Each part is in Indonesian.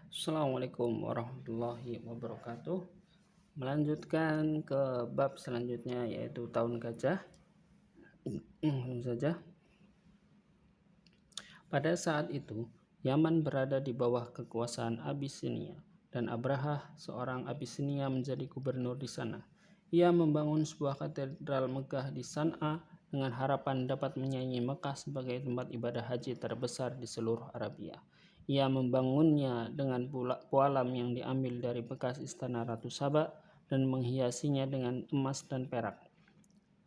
Assalamualaikum warahmatullahi wabarakatuh. Melanjutkan ke bab selanjutnya, yaitu tahun gajah. Langsung saja. Pada saat itu, Yaman berada di bawah kekuasaan Abisinia, dan Abraha, seorang Abisinia, menjadi gubernur di sana. Ia membangun sebuah katedral megah di San'a dengan harapan dapat menyaingi Mekah sebagai tempat ibadah haji terbesar di seluruh Arabia. Ia membangunnya dengan pualam yang diambil dari bekas istana Ratu Saba dan menghiasinya dengan emas dan perak.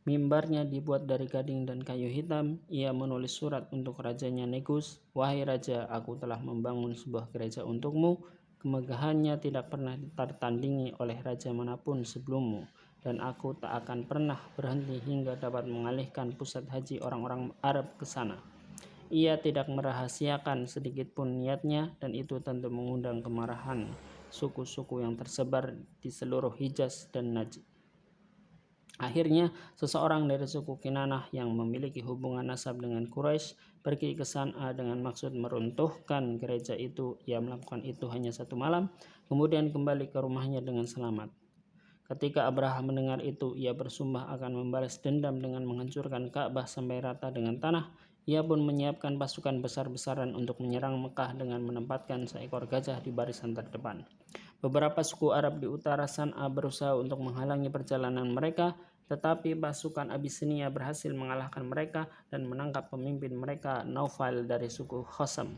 Mimbarnya dibuat dari gading dan kayu hitam. Ia menulis surat untuk rajanya Negus. Wahai raja, aku telah membangun sebuah gereja untukmu. Kemegahannya tidak pernah tertandingi oleh raja manapun sebelummu, dan aku tak akan pernah berhenti hingga dapat mengalihkan pusat haji orang-orang Arab ke sana. Ia tidak merahasiakan sedikit pun niatnya, dan itu tentu mengundang kemarahan suku-suku yang tersebar di seluruh Hijaz dan Najd. Akhirnya, seseorang dari suku Kinanah yang memiliki hubungan nasab dengan Quraisy pergi ke San'a dengan maksud meruntuhkan gereja itu. Ia melakukan itu hanya 1 malam, kemudian kembali ke rumahnya dengan selamat. Ketika Abraha mendengar itu, ia bersumpah akan membalas dendam dengan menghancurkan Ka'bah sampai rata dengan tanah. Ia pun menyiapkan pasukan besar-besaran untuk menyerang Mekah dengan menempatkan seekor gajah di barisan terdepan. Beberapa suku Arab di utara San'a berusaha untuk menghalangi perjalanan mereka, tetapi pasukan Abisinia berhasil mengalahkan mereka dan menangkap pemimpin mereka, Naufal dari suku Khosam.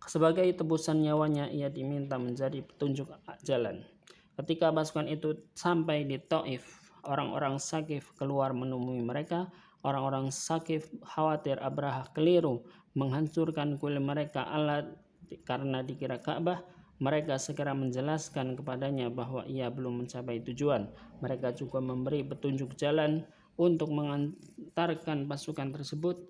Sebagai tebusan nyawanya, ia diminta menjadi petunjuk jalan. Ketika pasukan itu sampai di Taif, orang-orang Saqif keluar menemui mereka. Orang-orang Saqif khawatir Abraha keliru menghancurkan kuil mereka karena dikira Ka'bah. Mereka segera menjelaskan kepadanya bahwa ia belum mencapai tujuan. Mereka juga memberi petunjuk jalan untuk mengantarkan pasukan tersebut.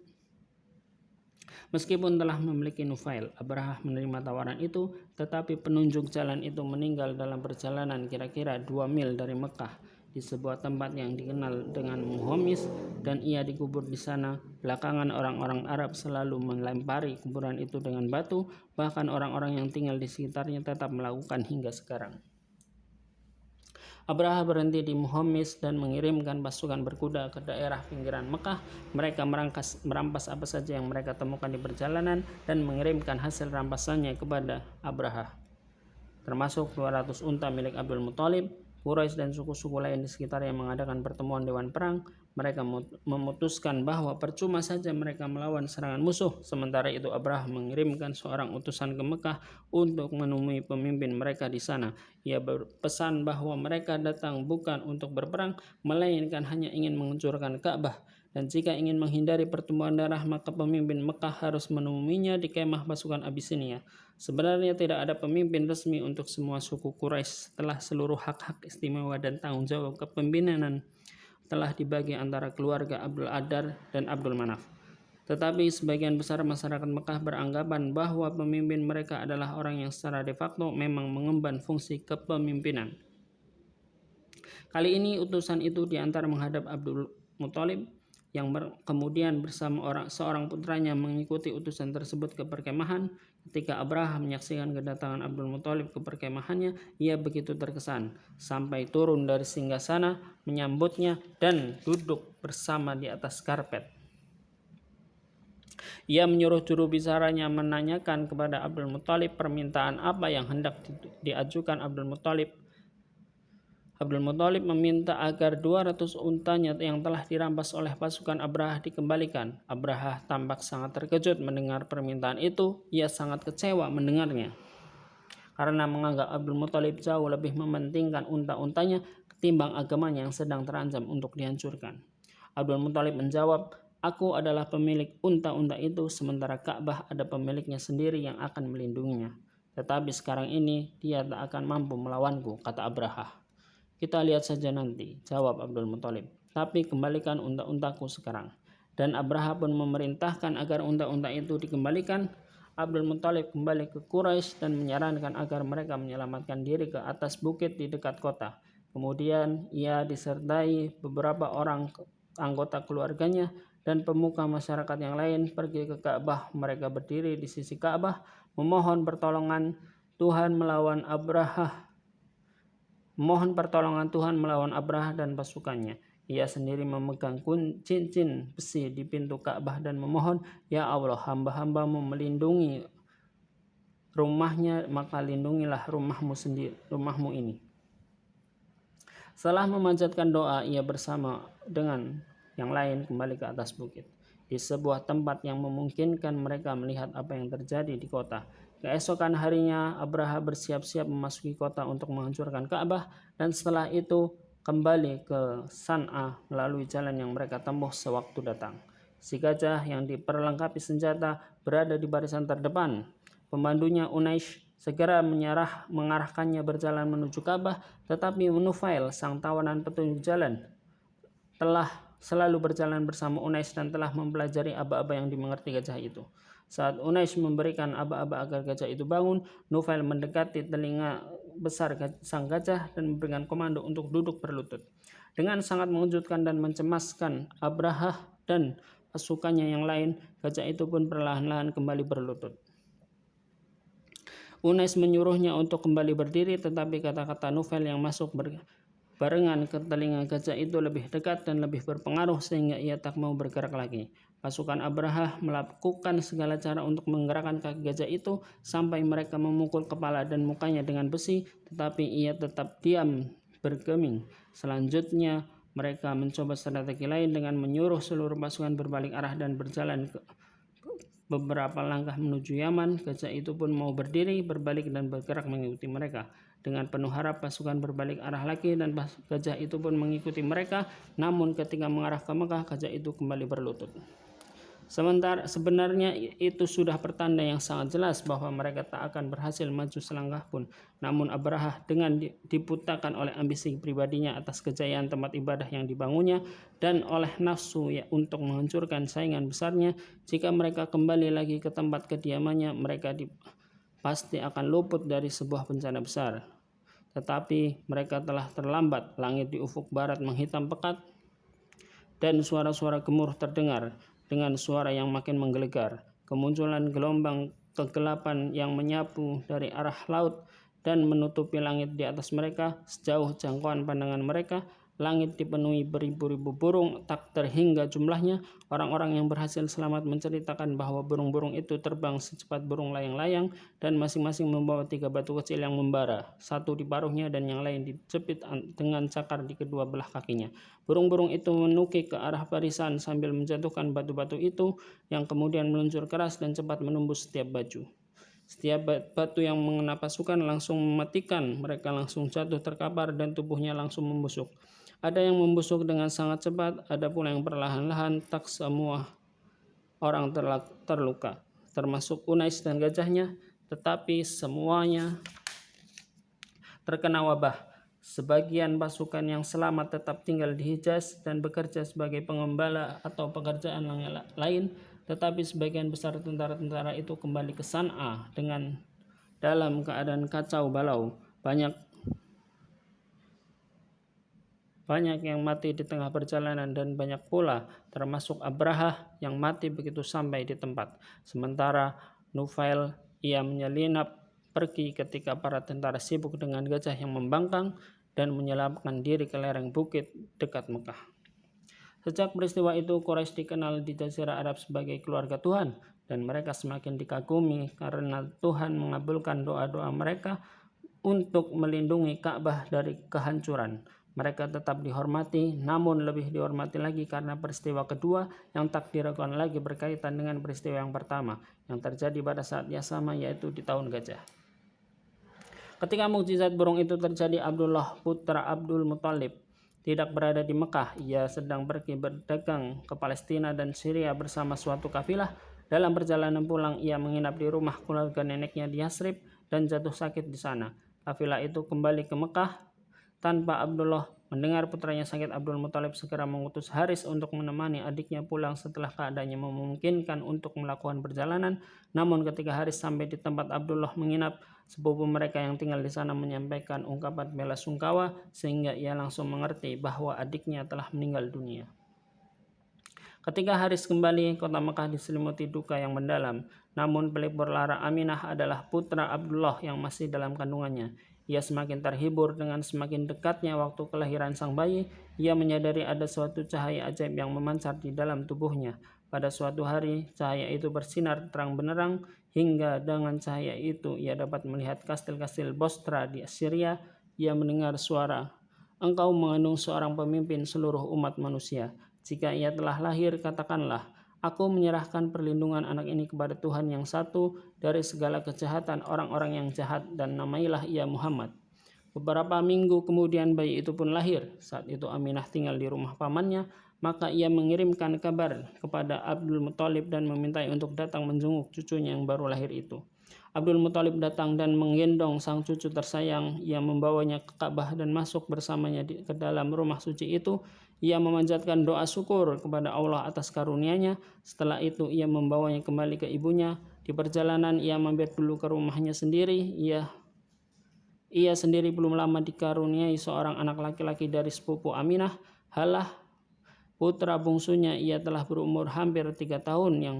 Meskipun telah memiliki Nufail, Abraha menerima tawaran itu, tetapi penunjuk jalan itu meninggal dalam perjalanan kira-kira 2 mil dari Mekah di sebuah tempat yang dikenal dengan Muhomis, dan ia dikubur di sana. Belakangan orang-orang Arab selalu melempari kuburan itu dengan batu, bahkan orang-orang yang tinggal di sekitarnya tetap melakukan hingga sekarang. Abraha berhenti di Muhomis dan mengirimkan pasukan berkuda ke daerah pinggiran Mekah. Mereka merampas apa saja yang mereka temukan di perjalanan dan mengirimkan hasil rampasannya kepada Abraha, termasuk 200 unta milik Abdul Muthalib. Quraisy dan suku-suku lain di sekitar yang mengadakan pertemuan dewan perang. Mereka memutuskan bahwa percuma saja mereka melawan serangan musuh. Sementara itu Abraha mengirimkan seorang utusan ke Mekah untuk menemui pemimpin mereka di sana. Ia berpesan bahwa mereka datang bukan untuk berperang, melainkan hanya ingin menghancurkan Ka'bah. Dan jika ingin menghindari pertumpahan darah, maka pemimpin Mekah harus menemuinya di kemah pasukan Abisinia. Sebenarnya tidak ada pemimpin resmi untuk semua suku Quraisy. Setelah seluruh hak-hak istimewa dan tanggung jawab kepemimpinan telah dibagi antara keluarga Abdul Adar dan Abdul Manaf. Tetapi sebagian besar masyarakat Mekah beranggapan bahwa pemimpin mereka adalah orang yang secara de facto memang mengemban fungsi kepemimpinan. Kali ini utusan itu diantar menghadap Abdul Muthalib, yang kemudian bersama seorang putranya mengikuti utusan tersebut ke perkemahan. Ketika Abraha menyaksikan kedatangan Abdul Muthalib ke perkemahannya, ia begitu terkesan sampai turun dari singgasana menyambutnya dan duduk bersama di atas karpet. Ia menyuruh juru bicaranya menanyakan kepada Abdul Muthalib permintaan apa yang hendak diajukan Abdul Muthalib. Abdul Muthalib meminta agar 200 untanya yang telah dirampas oleh pasukan Abraha dikembalikan. Abraha tampak sangat terkejut mendengar permintaan itu. Ia sangat kecewa mendengarnya, karena menganggap Abdul Muthalib jauh lebih mementingkan unta-untanya ketimbang agamanya yang sedang terancam untuk dihancurkan. Abdul Muthalib menjawab, "Aku adalah pemilik unta-unta itu, sementara Ka'bah ada pemiliknya sendiri yang akan melindunginya. Tetapi sekarang ini dia tak akan mampu melawanku," kata Abraha. "Kita lihat saja nanti," jawab Abdul Muthalib. "Tapi kembalikan unta-untaku sekarang." Dan Abraha pun memerintahkan agar unta-unta itu dikembalikan. Abdul Muthalib kembali ke Quraisy dan menyarankan agar mereka menyelamatkan diri ke atas bukit di dekat kota. Kemudian ia disertai beberapa orang anggota keluarganya dan pemuka masyarakat yang lain pergi ke Ka'bah. Mereka berdiri di sisi Ka'bah memohon pertolongan Tuhan melawan Abraha dan pasukannya. Ia sendiri memegang cincin besi di pintu Ka'bah dan memohon, "Ya Allah, hamba-hambamu melindungi rumahnya, maka lindungilah rumahmu ini." Setelah memanjatkan doa, ia bersama dengan yang lain kembali ke atas bukit, di sebuah tempat yang memungkinkan mereka melihat apa yang terjadi di kota. Keesokan harinya, Abraha bersiap-siap memasuki kota untuk menghancurkan Ka'bah, dan setelah itu kembali ke San'a melalui jalan yang mereka tempuh sewaktu datang. Si gajah yang diperlengkapi senjata berada di barisan terdepan. Pembantunya Unais segera mengarahkannya berjalan menuju Ka'bah, tetapi Nufail, sang tawanan petunjuk jalan, telah selalu berjalan bersama Unais dan telah mempelajari aba-aba yang dimengerti gajah itu. Saat Unais memberikan aba-aba agar gajah itu bangun, Nufail mendekati telinga besar sang gajah dan memberikan komando untuk duduk berlutut. Dengan sangat mengejutkan dan mencemaskan Abraha dan pasukannya yang lain, gajah itu pun perlahan-lahan kembali berlutut. Unais menyuruhnya untuk kembali berdiri, tetapi kata-kata Nufail yang masuk barengan ke telinga gajah itu lebih dekat dan lebih berpengaruh sehingga ia tak mau bergerak lagi. Pasukan Abraha melakukan segala cara untuk menggerakkan kaki gajah itu sampai mereka memukul kepala dan mukanya dengan besi, tetapi ia tetap diam bergeming. Selanjutnya mereka mencoba strategi lain dengan menyuruh seluruh pasukan berbalik arah dan berjalan ke beberapa langkah menuju Yaman. Gajah itu pun mau berdiri, berbalik dan bergerak mengikuti mereka. Dengan penuh harap pasukan berbalik arah lagi dan gajah itu pun mengikuti mereka. Namun ketika mengarah ke Mekah, gajah itu kembali berlutut. Sebenarnya itu sudah pertanda yang sangat jelas bahwa mereka tak akan berhasil maju selangkah pun. Namun Abraha dengan diputakan oleh ambisi pribadinya atas kejayaan tempat ibadah yang dibangunnya dan oleh nafsu untuk menghancurkan saingan besarnya, jika mereka kembali lagi ke tempat kediamannya, mereka pasti akan luput dari sebuah bencana besar. Tetapi mereka telah terlambat. Langit di ufuk barat menghitam pekat dan suara-suara gemuruh terdengar dengan suara yang makin menggelegar. Kemunculan gelombang kegelapan yang menyapu dari arah laut dan menutupi langit di atas mereka sejauh jangkauan pandangan mereka. Langit dipenuhi beribu-ribu burung, tak terhingga jumlahnya. Orang-orang yang berhasil selamat menceritakan bahwa burung-burung itu terbang secepat burung layang-layang dan masing-masing membawa 3 batu kecil yang membara, satu di paruhnya dan yang lain dijepit dengan cakar di kedua belah kakinya. Burung-burung itu menukik ke arah barisan sambil menjatuhkan batu-batu itu yang kemudian meluncur keras dan cepat menembus setiap batu. Setiap batu yang mengena pasukan langsung mematikan, mereka langsung jatuh terkapar dan tubuhnya langsung membusuk. Ada yang membusuk dengan sangat cepat, ada pula yang perlahan-lahan. Tak semua orang terluka, termasuk Unais dan gajahnya, tetapi semuanya terkena wabah. Sebagian pasukan yang selamat tetap tinggal di Hijaz dan bekerja sebagai pengembala atau pekerjaan lain, tetapi sebagian besar tentara-tentara itu kembali ke San'a dalam keadaan kacau balau. Banyak yang mati di tengah perjalanan dan banyak pula termasuk Abraha yang mati begitu sampai di tempat. Sementara Nufail, ia menyelinap pergi ketika para tentara sibuk dengan gajah yang membangkang dan menyelamatkan diri ke lereng bukit dekat Mekah. Sejak peristiwa itu, Quraisy dikenal di Jazirah Arab sebagai keluarga Tuhan, dan mereka semakin dikagumi karena Tuhan mengabulkan doa-doa mereka untuk melindungi Ka'bah dari kehancuran. Mereka tetap dihormati, namun lebih dihormati lagi karena peristiwa kedua yang tak diragukan lagi berkaitan dengan peristiwa yang pertama yang terjadi pada saat yang sama, yaitu di tahun gajah. Ketika mukjizat burung itu terjadi, Abdullah putra Abdul Muthalib tidak berada di Mekah. Ia sedang pergi berdagang ke Palestina dan Syria bersama suatu kafilah. Dalam perjalanan pulang, ia menginap di rumah keluarga neneknya di Yasrib dan jatuh sakit di sana. Kafilah itu kembali ke Mekah tanpa Abdullah. Mendengar putranya sakit, Abdul Muthalib segera mengutus Haris untuk menemani adiknya pulang setelah keadaannya memungkinkan untuk melakukan perjalanan. Namun ketika Haris sampai di tempat Abdullah menginap, sepupu mereka yang tinggal di sana menyampaikan ungkapan bela sungkawa sehingga ia langsung mengerti bahwa adiknya telah meninggal dunia. Ketika Haris kembali, kota Mekah diselimuti duka yang mendalam. Namun pelipur lara Aminah adalah putra Abdullah yang masih dalam kandungannya. Ia semakin terhibur dengan semakin dekatnya waktu kelahiran sang bayi. Ia menyadari ada suatu cahaya ajaib yang memancar di dalam tubuhnya. Pada suatu hari, cahaya itu bersinar terang benderang hingga dengan cahaya itu ia dapat melihat kastil-kastil Bostra di Syria. Ia mendengar suara, "Engkau mengandung seorang pemimpin seluruh umat manusia. Jika ia telah lahir, katakanlah, aku menyerahkan perlindungan anak ini kepada Tuhan yang satu dari segala kejahatan orang-orang yang jahat, dan namailah ia Muhammad." Beberapa minggu kemudian bayi itu pun lahir. Saat itu Aminah tinggal di rumah pamannya, maka ia mengirimkan kabar kepada Abdul Muthalib dan memintai untuk datang menjenguk cucunya yang baru lahir itu. Abdul Muthalib datang dan menggendong sang cucu tersayang. Ia membawanya ke Ka'bah dan masuk bersamanya ke dalam rumah suci itu. Ia memanjatkan doa syukur kepada Allah atas karunia-Nya. Setelah itu ia membawanya kembali ke ibunya. Di perjalanan ia mampir dulu ke rumahnya sendiri. Ia sendiri belum lama dikaruniai seorang anak laki-laki dari sepupu Aminah, Halah, putra bungsunya. Ia telah berumur hampir 3 tahun yang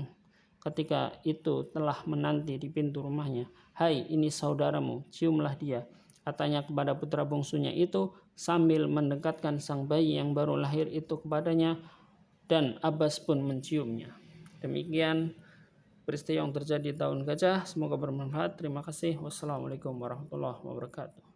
ketika itu telah menanti di pintu rumahnya. "Hai, ini saudaramu, ciumlah dia," katanya kepada putra bungsunya itu sambil mendekatkan sang bayi yang baru lahir itu kepadanya, dan Abbas pun menciumnya. Demikian peristiwa yang terjadi tahun gajah. Semoga bermanfaat. Terima kasih. Wassalamualaikum warahmatullahi wabarakatuh.